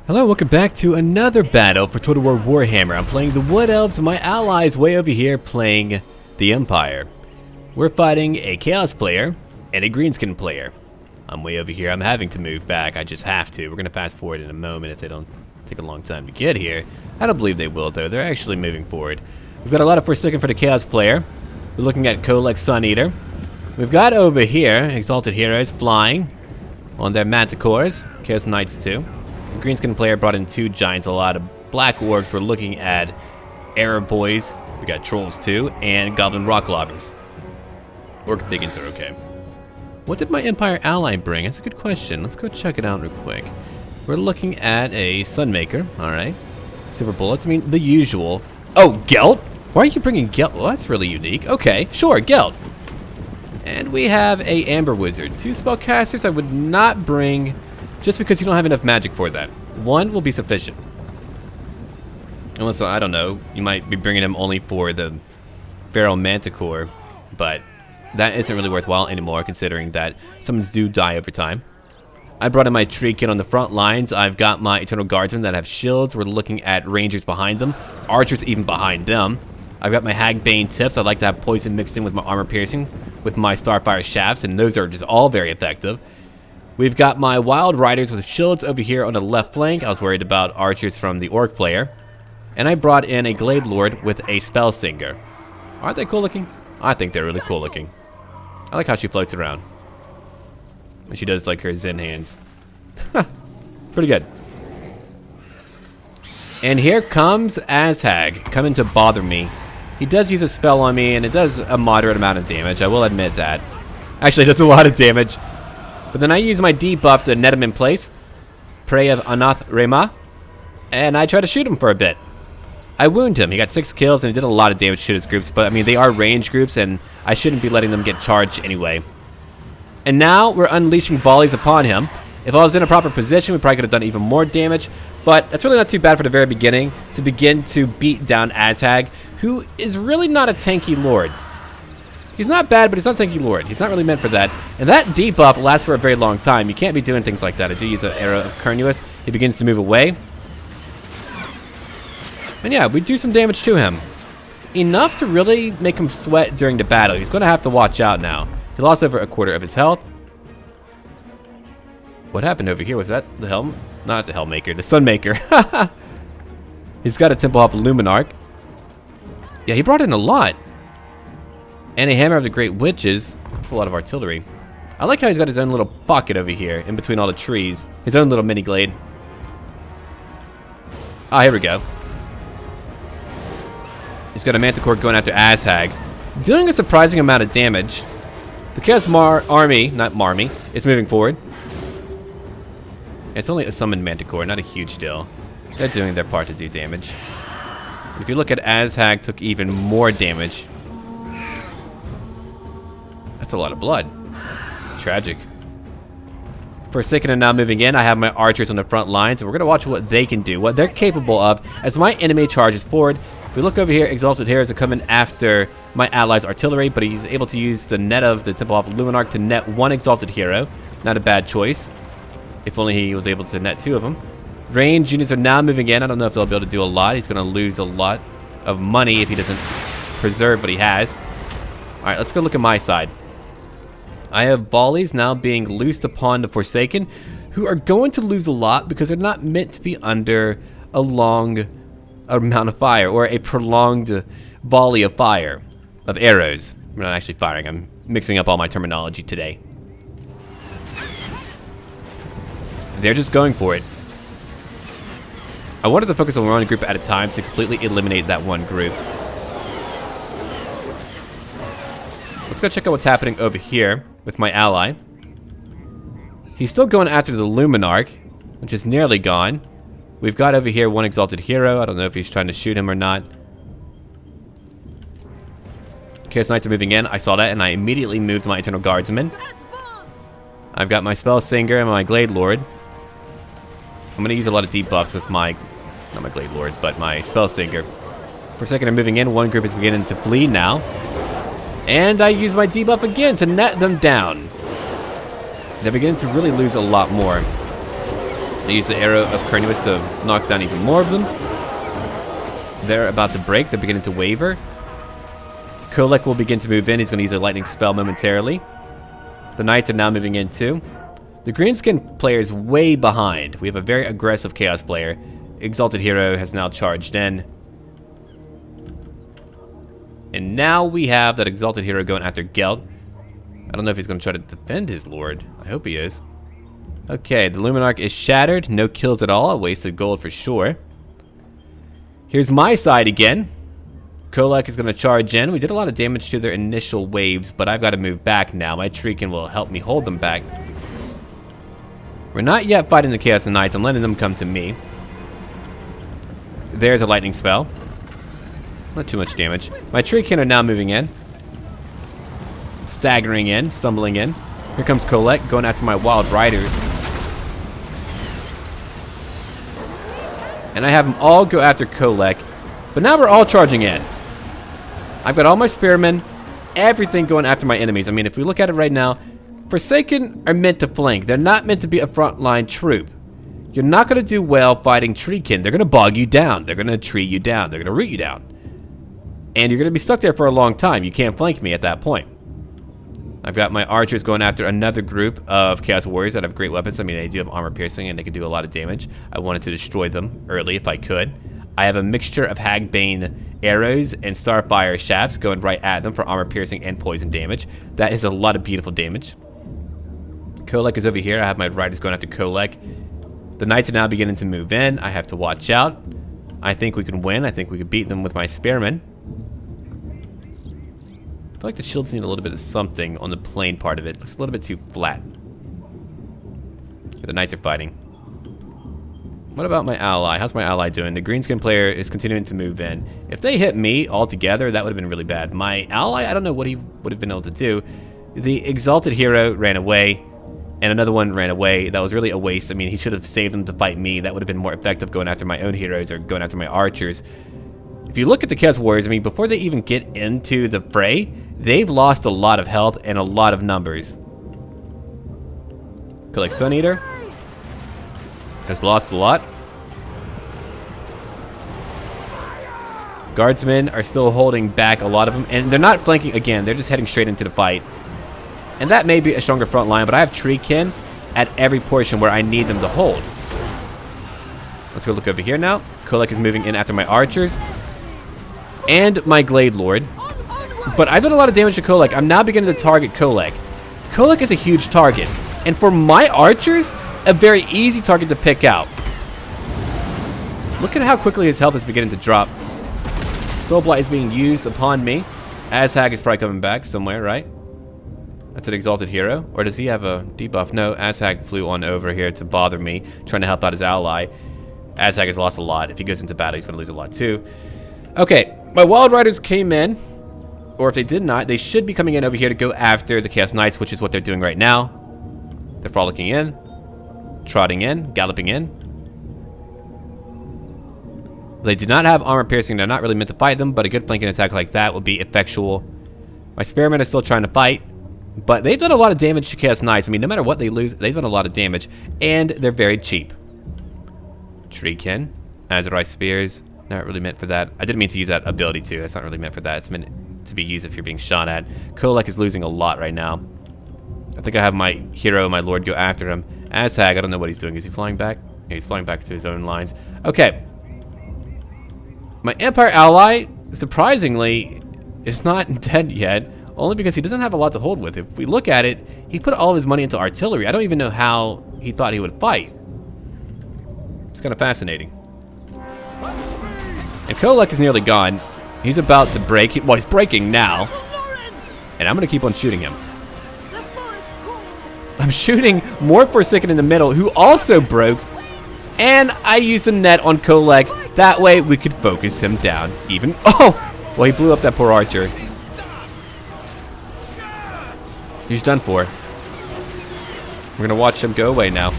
Hello, welcome back to another battle for Total War Warhammer. I'm playing the Wood Elves and my allies way over here playing the Empire. We're fighting a Chaos player and a Greenskin player. I'm way over here. I'm having to move back. I just have to. We're going to fast forward in a moment if they don't take a long time to get here. I don't believe they will, though. They're actually moving forward. We've got a lot of Forsaken for the Chaos player. We're looking at Colex Sun Eater. We've got over here Exalted Heroes flying on their Manticores. Chaos Knights, too. The Greenskin player brought in two giants, a lot of black orcs. We're looking at Arab boys. We got trolls too, and goblin rock lobbers. Orc biggins are okay. What did my Empire ally bring? That's a good question. Let's go check it out real quick. We're looking at a Sunmaker. All right. Silver bullets. I mean, the usual. Oh, Gelt? Why are you bringing Gelt? Well, that's really unique. Okay, sure, Gelt. And we have a Amber Wizard. Two spellcasters I would not bring, just because you don't have enough magic for that. One will be sufficient. Unless, I don't know, you might be bringing him only for the Feral Manticore, but that isn't really worthwhile anymore, considering that summons do die over time. I brought in my tree kit on the front lines. I've got my Eternal Guardsmen that have shields. We're looking at Rangers behind them, Archers even behind them. I've got my Hagbane tips. I like to have poison mixed in with my armor piercing, with my Starfire shafts, and those are just all very effective. We've got my Wild Riders with shields over here on the left flank. I was worried about archers from the Orc player. And I brought in a Glade Lord with a Spellsinger. Aren't they cool looking? I think they're really cool looking. I like how she floats around. And she does like her Zen hands. Pretty good. And here comes Azhag, coming to bother me. He does use a spell on me, and it does a moderate amount of damage. I will admit that. Actually, it does a lot of damage. But then I use my debuff to net him in place. Prey of Anath Rema. And I try to shoot him for a bit. I wound him. He got 6 kills and he did a lot of damage to his groups. But I mean, they are range groups and I shouldn't be letting them get charged anyway. And now we're unleashing volleys upon him. If I was in a proper position, we probably could have done even more damage. But that's really not too bad for the very beginning to begin to beat down Azhag, who is really not a tanky lord. He's not bad, but he's not tanky lord. He's not really meant for that. And that debuff lasts for a very long time. You can't be doing things like that. I do use an Arrow of Cernuus. He begins to move away. And yeah, we do some damage to him. Enough to really make him sweat during the battle. He's going to have to watch out now. He lost over a quarter of his health. What happened over here? Was that the Helm? Not the Hellmaker, the Sunmaker. He's got a Temple of Luminarch. Yeah, he brought in a lot. And a Hammer of the Great Witches. That's a lot of artillery. I like how he's got his own little pocket over here in between all the trees. His own little mini glade. Ah, here we go. He's got a Manticore going after Azhag, doing a surprising amount of damage. The Chaos Army, not Marmy, is moving forward. It's only a summoned Manticore, not a huge deal. They're doing their part to do damage. If you look at Azhag, took even more damage. That's a lot of blood. Tragic. Forsaken are now moving in. I have my archers on the front lines, and we're going to watch what they can do, what they're capable of, as my enemy charges forward. If we look over here, Exalted Heroes are coming after my allies' artillery, but he's able to use the net of the Temple of Luminarch to net one Exalted Hero. Not a bad choice. If only he was able to net 2 of them. Range units are now moving in. I don't know if they'll be able to do a lot. He's going to lose a lot of money if he doesn't preserve what he has. All right, let's go look at my side. I have volleys now being loosed upon the Forsaken, who are going to lose a lot because they're not meant to be under a long amount of fire or a prolonged volley of fire, of arrows. I'm not actually firing. I'm mixing up all my terminology today. They're just going for it. I wanted to focus on one group at a time to completely eliminate that one group. Let's go check out what's happening over here with my ally. He's still going after the Luminarch, which is nearly gone. We've got over here one Exalted Hero. I don't know if he's trying to shoot him or not. Chaos Knights are moving in. I saw that, and I immediately moved my Eternal Guardsmen. I've got my Spellsinger and my Glade Lord. I'm going to use a lot of debuffs with my, not my Glade Lord, but my Spellsinger. Forsaken are moving in. One group is beginning to bleed now. And I use my debuff again to net them down. They're beginning to really lose a lot more. I use the arrow of Carnuous to knock down even more of them. They're about to break. They're beginning to waver. Kolek will begin to move in. He's going to use a lightning spell momentarily. The knights are now moving in too. The greenskin player is way behind. We have a very aggressive chaos player. Exalted Hero has now charged in. And now we have that Exalted Hero going after Gelt. I don't know if he's going to try to defend his lord. I hope he is. Okay, the Luminarch is shattered. No kills at all. A wasted gold for sure. Here's my side again. Kolek is going to charge in. We did a lot of damage to their initial waves, but I've got to move back now. My Treekin will help me hold them back. We're not yet fighting the Chaos Knights. I'm letting them come to me. There's a lightning spell. Not too much damage. My Treekin are now moving in. Staggering in, stumbling in. Here comes Kolek going after my Wild Riders. And I have them all go after Kolek. But now we're all charging in. I've got all my spearmen, everything going after my enemies. I mean, if we look at it right now, Forsaken are meant to flank. They're not meant to be a frontline troop. You're not going to do well fighting Treekin. They're going to bog you down. They're going to tree you down. They're going to root you down. And you're going to be stuck there for a long time. You can't flank me at that point. I've got my archers going after another group of Chaos Warriors that have great weapons. I mean, they do have armor piercing and they can do a lot of damage. I wanted to destroy them early if I could. I have a mixture of Hagbane arrows and Starfire shafts going right at them for armor piercing and poison damage. That is a lot of beautiful damage. Kolek is over here. I have my riders going after Kolek. The knights are now beginning to move in. I have to watch out. I think we can win. I think we can beat them with my spearmen. I feel like the shields need a little bit of something on the plain part of it. Looks a little bit too flat. The knights are fighting. What about my ally? How's my ally doing? The greenskin player is continuing to move in. If they hit me all together, that would have been really bad. My ally, I don't know what he would have been able to do. The Exalted Hero ran away, and another one ran away. That was really a waste. I mean, he should have saved them to fight me. That would have been more effective going after my own heroes or going after my archers. If you look at the Chaos Warriors, I mean, before they even get into the fray, they've lost a lot of health and a lot of numbers. Collect Sun Eater. Has lost a lot. Guardsmen are still holding back a lot of them, and they're not flanking again. They're just heading straight into the fight. And that may be a stronger front line, but I have Treekin at every portion where I need them to hold. Let's go look over here now. Kolek is moving in after my archers and my Glade Lord. But I've done a lot of damage to Kolek. I'm now beginning to target Kolek. Kolek is a huge target, and for my archers, a very easy target to pick out. Look at how quickly his health is beginning to drop. Soulblight is being used upon me. Azhag is probably coming back somewhere, right? That's an Exalted Hero. Or does he have a debuff? No, Azhag flew on over here to bother me, trying to help out his ally. Azhag has lost a lot. If he goes into battle, he's going to lose a lot too. Okay, my Wild Riders came in. Or if they did not, they should be coming in over here to go after the Chaos Knights, which is what they're doing right now. They're frolicking in. Trotting in, galloping in. They do not have armor piercing. They're not really meant to fight them, but a good flanking attack like that would be effectual. My spearmen are still trying to fight, but they've done a lot of damage to Chaos Knights. I mean, no matter what they lose, they've done a lot of damage, and they're very cheap. Treekin, Azurite Spears, not really meant for that. I didn't mean to use that ability too. That's not really meant for that. It's meant to be used if you're being shot at. Kolek is losing a lot right now. I think I have my hero, my lord, go after him. Azhag, I don't know what he's doing. Is he flying back? Yeah, he's flying back to his own lines. Okay. My Empire ally, surprisingly, is not dead yet. Only because he doesn't have a lot to hold with. If we look at it, he put all of his money into artillery. I don't even know how he thought he would fight. It's kind of fascinating. And Kolek is nearly gone. He's about to break. Well, he's breaking now. And I'm going to keep on shooting him. I'm shooting more Forsaken in the middle, who also broke. And I used a net on Kolek. That way we could focus him down even. Oh! Well, he blew up that poor archer. He's done for. We're going to watch him go away now.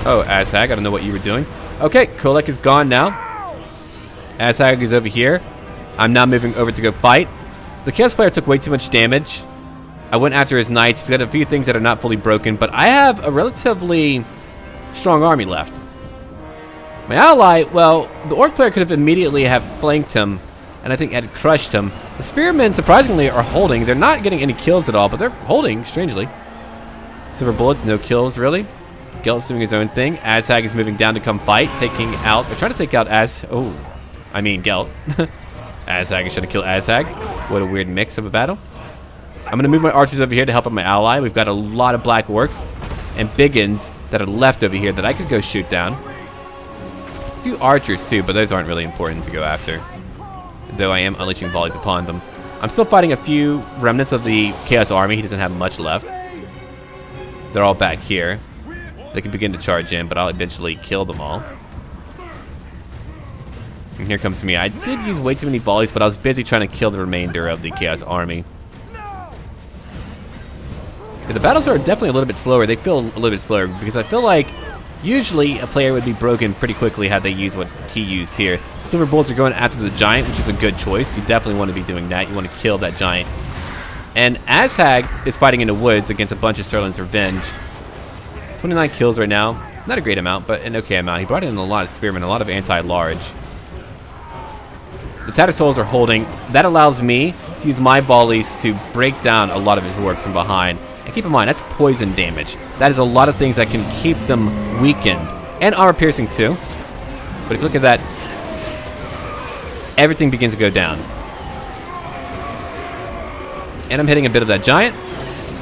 Oh, Azhag, I don't know what you were doing. Okay, Kolek is gone now. Azhag is over here. I'm now moving over to go fight. The Chaos player took way too much damage. I went after his knights. He's got a few things that are not fully broken, but I have a relatively strong army left. My ally, well, the orc player could have immediately have flanked him, and I think had crushed him. The spearmen, surprisingly, are holding. They're not getting any kills at all, but they're holding, strangely. Silver bullets, no kills, really. Gelt's doing his own thing. Azhag is moving down to come fight, taking out... They're trying to take out Gelt. Azhag is trying to kill Azhag. What a weird mix of a battle. I'm going to move my archers over here to help out my ally. We've got a lot of black orcs and biggins that are left over here that I could go shoot down. A few archers too, but those aren't really important to go after. Though I am unleashing volleys upon them. I'm still fighting a few remnants of the Chaos Army. He doesn't have much left. They're all back here. They can begin to charge in, but I'll eventually kill them all. And here comes me. I did use way too many volleys, but I was busy trying to kill the remainder of the Chaos Army. The battles are definitely a little bit slower. They feel a little bit slower because I feel like usually a player would be broken pretty quickly had they used what he used here. Silver bullets are going after the giant, which is a good choice. You definitely want to be doing that. You want to kill that giant. And Azhag is fighting in the woods against a bunch of Serlin's Revenge. 29 kills right now. Not a great amount, but an okay amount. He brought in a lot of spearmen, a lot of anti-large. The Tattersouls are holding. That allows me to use my volleys to break down a lot of his orcs from behind. And keep in mind, that's poison damage. That is a lot of things that can keep them weakened. And armor piercing too. But if you look at that, everything begins to go down. And I'm hitting a bit of that giant.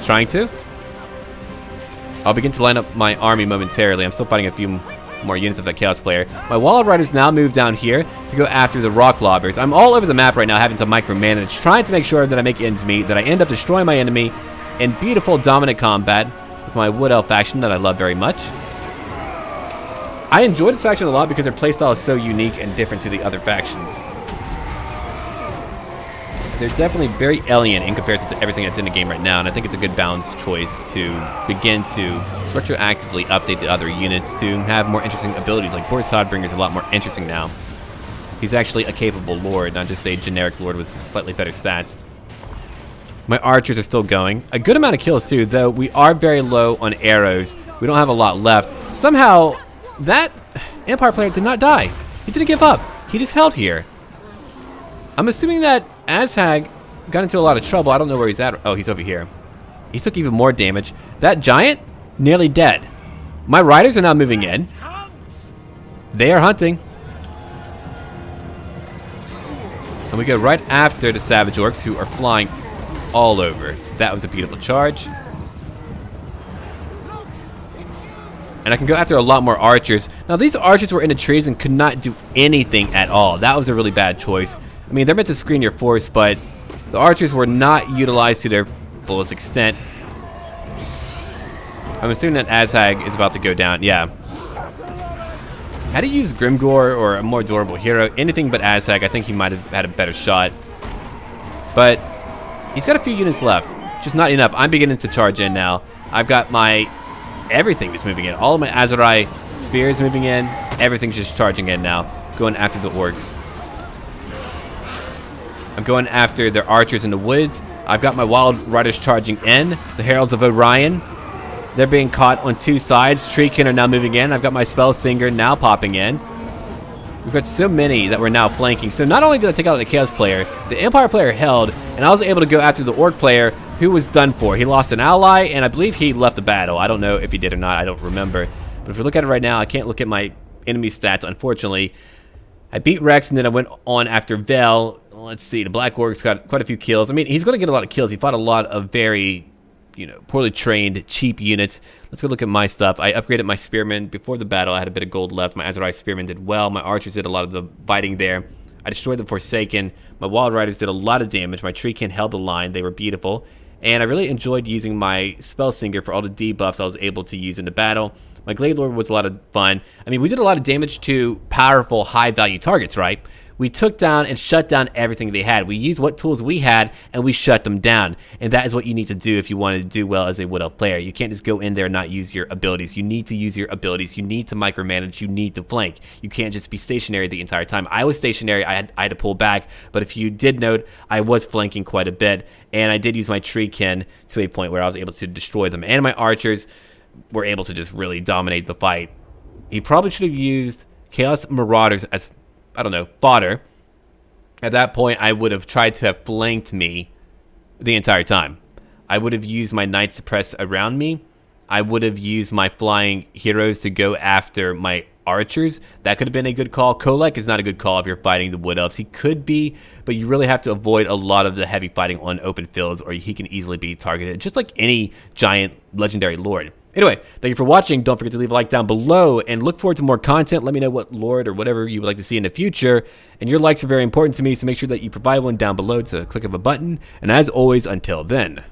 Trying to. I'll begin to line up my army momentarily. I'm still fighting a few more units of that Chaos player. My Wild Riders now move down here to go after the Rock Lobbers. I'm all over the map right now having to micromanage, trying to make sure that I make ends meet, that I end up destroying my enemy in beautiful dominant combat with my Wood Elf faction that I love very much. I enjoy this faction a lot because their playstyle is so unique and different to the other factions. They're definitely very alien in comparison to everything that's in the game right now, and I think it's a good balanced choice to begin to retroactively update the other units to have more interesting abilities. Like Boris Todbringer is a lot more interesting now. He's actually a capable lord, not just a generic lord with slightly better stats. My archers are still going. A good amount of kills too, though we are very low on arrows. We don't have a lot left. Somehow, that Empire player did not die. He didn't give up. He just held here. I'm assuming that Azhag got into a lot of trouble. I don't know where he's at. Oh, he's over here. He took even more damage. That giant, nearly dead. My riders are now moving in. They are hunting. And we go right after the Savage Orcs, who are flying all over. That was a beautiful charge. And I can go after a lot more archers. Now, these archers were in the trees and could not do anything at all. That was a really bad choice. I mean, they're meant to screen your force, but the archers were not utilized to their fullest extent. I'm assuming that Azhag is about to go down. Yeah. How to use Grimgor or a more durable hero? Anything but Azhag. I think he might have had a better shot. But he's got a few units left. Just not enough. I'm beginning to charge in now. I've got my... everything is moving in. All of my Azurai spears moving in. Everything's just charging in now. Going after the orcs. I'm going after their archers in the woods. I've got my Wild Riders charging in. The Heralds of Orion. They're being caught on two sides. Treekin are now moving in. I've got my Spellsinger now popping in. We've got so many that we're now flanking. So not only did I take out the Chaos player, the Empire player held, and I was able to go after the Orc player who was done for. He lost an ally, and I believe he left the battle. I don't know if he did or not. I don't remember. But if we look at it right now, I can't look at my enemy stats, unfortunately. I beat Rex, and then I went on after Vel. Let's see. The Black Orc's got quite a few kills. I mean, he's going to get a lot of kills. He fought a lot of very, poorly trained, cheap units. Let's go look at my stuff. I upgraded my Spearmen before the battle. I had a bit of gold left. My Azurai Spearmen did well. My Archers did a lot of the fighting there. I destroyed the Forsaken. My Wild Riders did a lot of damage. My Treekin held the line. They were beautiful. And I really enjoyed using my Spellsinger for all the debuffs I was able to use in the battle. My Glade Lord was a lot of fun. I mean, we did a lot of damage to powerful, high-value targets, right? we took down and shut down everything they had. We used what tools we had, and we shut them down. And that is what you need to do if you want to do well as a Wood Elf player. You can't just go in there and not use your abilities. You need to use your abilities. You need to micromanage. You need to flank. You can't just be stationary the entire time. I was stationary. I had to pull back. But if you did note, I was flanking quite a bit. And I did use my treekin to a point where I was able to destroy them. And my archers were able to just really dominate the fight. He probably should have used Chaos Marauders as, I don't know, fodder. At that point, I would have tried to have flanked me the entire time. I would have used my Knights to press around me. I would have used my flying heroes to go after my archers. That could have been a good call. Kolek is not a good call if you're fighting the Wood Elves. He could be, but you really have to avoid a lot of the heavy fighting on open fields, or he can easily be targeted, just like any giant legendary lord. Anyway, thank you for watching. Don't forget to leave a like down below and look forward to more content. Let me know what lord or whatever you would like to see in the future. And your likes are very important to me, so make sure that you provide one down below to click of a button. And as always, until then.